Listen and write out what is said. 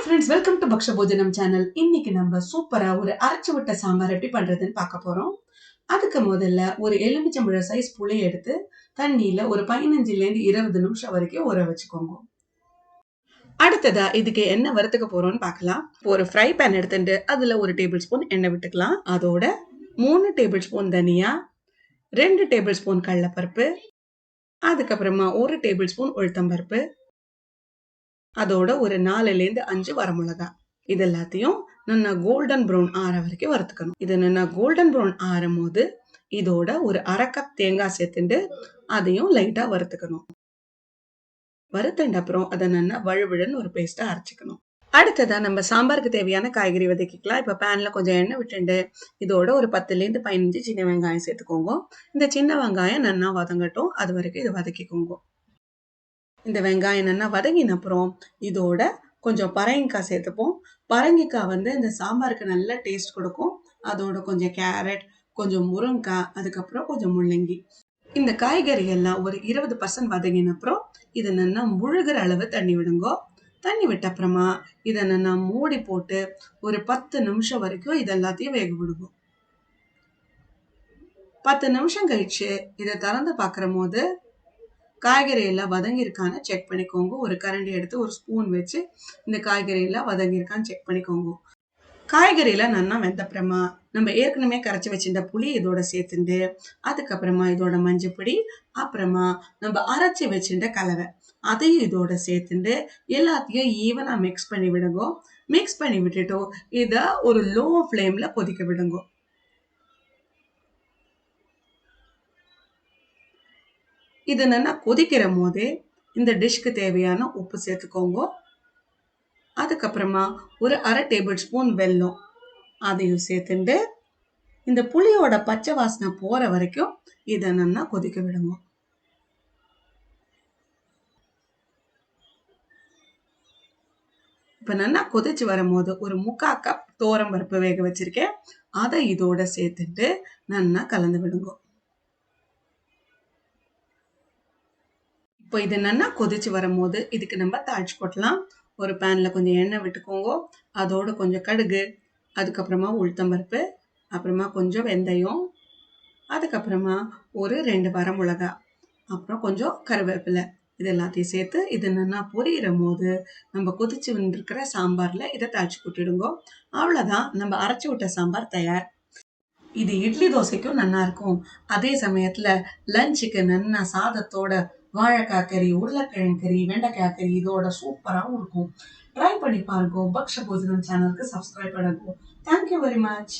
friends, welcome to Baksha Bhojanam channel. இன்னைக்கு நம்ம சூப்பரா ஒரு அரைச்சுவிட்ட சாம்பார் எப்படி பண்றதுன்னு பார்க்க போறோம். அதுக்கு முதல்ல ஒரு எலுமிச்சம்பழ சைஸ் புளி எடுத்து தண்ணியில ஒரு 15 ல இருந்து 20 நிமிஷம் வரைக்கும் ஊற வச்சுக்கோங்க. அடுத்ததா இதுக்கு என்ன வறுத்துக்க போறோம்னு பார்க்கலாம். ஒரு ஃப்ரை பேன் எடுத்துட்டு அதுல 1 டேபிள் ஸ்பூன் எண்ணெய் விட்டுக்கலாம். அதோட 3 டேபிள் ஸ்பூன் தனியா, 2 டேபிள் ஸ்பூன் கடலைப்பருப்பு, அதுக்கப்புறமா 1 டேபிள் ஸ்பூன் உளுத்தம்பருப்பு, அதோட ஒரு 4 ல இருந்து 5 வரமிளகா. இது எல்லாத்தையும் நல்லா கோல்டன் ப்ரௌன் ஆற வரைக்கும் வறுத்துக்கணும். இது நல்லா கோல்டன் ப்ரௌன் ஆறும் போது இதோட ஒரு 1/2 கப் தேங்காய் சேர்த்துட்டு அதையும் லைட்டா வறுத்துக்கணும். வறுத்தண்ட அப்புறம் அதை நல்லா வழுவிழுன்னு ஒரு பேஸ்டா அரைச்சிக்கணும். அடுத்ததா நம்ம சாம்பாருக்கு தேவையான காய்கறி வதக்கிக்கலாம். இப்ப பேன்ல கொஞ்சம் எண்ணெய் விட்டுண்டு இதோட ஒரு 10 ல இருந்து 15 சின்ன வெங்காயம் சேர்த்துக்கோங்க. இந்த சின்ன வெங்காயம் நல்லா வதங்கட்டும். அது வரைக்கும் இதை வதக்கிக்கோங்க. இந்த வெங்காயம் நல்லா வதங்கின அப்புறம் இதோட கொஞ்சம் பரங்கிக்காய் சேர்த்துப்போம். பரங்கிக்காய் இந்த சாம்பாருக்கு நல்ல டேஸ்ட் கொடுக்கும். அதோட கொஞ்சம் கேரட், கொஞ்சம் முருங்கைக்காய், அதுக்கப்புறம் கொஞ்சம் முள்ளங்கி. இந்த காய்கறி எல்லாம் ஒரு 20% வதங்கின அப்புறம் இதை நல்லா முழுகிற அளவு தண்ணி விடுங்கோ. தண்ணி விட்ட அப்புறமா இதை நல்லா மூடி போட்டு ஒரு 10 நிமிஷம் வரைக்கும் இது எல்லாத்தையும் வேக விடுவோம். 10 நிமிஷம் கழிச்சு இதை திறந்து பார்க்குற போது காய்கறி எல்லாம் வதங்கியிருக்கான்னு செக் பண்ணிக்கோங்க. ஒரு கரண்டி எடுத்து ஒரு ஸ்பூன் வச்சு இந்த காய்கறி எல்லாம் வதங்கியிருக்கான்னு செக் பண்ணிக்கோங்க. காய்கறியில நல்லா வெந்தப்புறமா நம்ம ஏற்கனவே கரைச்சி வச்சிருந்த புளி இதோட சேர்த்துட்டு, அதுக்கப்புறமா இதோட மஞ்சப்பொடி, அப்புறமா நம்ம அரைச்சி வச்சிருந்த கலவை அதையும் இதோட சேர்த்துட்டு எல்லாத்தையும் ஈவனா மிக்ஸ் பண்ணி விடுங்க. மிக்ஸ் பண்ணி விட்டுட்டோம் இதை ஒரு லோ ஃப்ளேம்ல கொதிக்க விடுங்க. இது நல்லா கொதிக்கிற போதே இந்த டிஷ்க்கு தேவையான உப்பு சேர்த்துக்கோங்க. அதுக்கப்புறமா ஒரு 1/2 டேபிள் ஸ்பூன் வெல்லம் அதையும் சேர்த்துட்டு இந்த புளியோட பச்சை வாசனை போற வரைக்கும் இதை நல்லா கொதிக்க விடுங்க. இப்ப நல்லா கொதிச்சு வரும்போது ஒரு 3/4 கப் துவரம் பருப்பு வேக வச்சிருக்கேன். அதை இதோட சேர்த்துட்டு நல்லா கலந்து விடுங்க. இப்போ இது நல்லா கொதிச்சு வரும்போது இதுக்கு நம்ம தாளிச்சு போட்டலாம். ஒரு பேன்ல கொஞ்சம் எண்ணெய் விட்டுக்கோங்க. அதோட கொஞ்சம் கடுகு, அதுக்கப்புறமா உளுத்தம்பருப்பு, அப்புறமா கொஞ்சம் வெந்தயம், அதுக்கப்புறமா ஒரு 2 வரமிளகா, அப்புறம் கொஞ்சம் கருவேப்பிலை, இது எல்லாத்தையும் சேர்த்து இது நல்லா பொரியிற போது நம்ம கொதிச்சு வந்துருக்கிற சாம்பார்ல இதை தாளிச்சு கொட்டிடுங்க. அவ்வளவுதான், நம்ம அரைச்சி விட்ட சாம்பார் தயார். இது இட்லி தோசைக்கும் நல்லா இருக்கும். அதே சமயத்துல லஞ்சுக்கு நல்லா சாதத்தோட வாழைக்காய் கறி, உருளைக்கிழங்கு கறி, வெண்டைக்காய் கறி இதோட சூப்பராகவும் இருக்கும். ட்ரை பண்ணி பாருங்க. பக்ஷ போஜனம் சேனலுக்கு சப்ஸ்கிரைப் பண்ணுங்க. Thank you very much.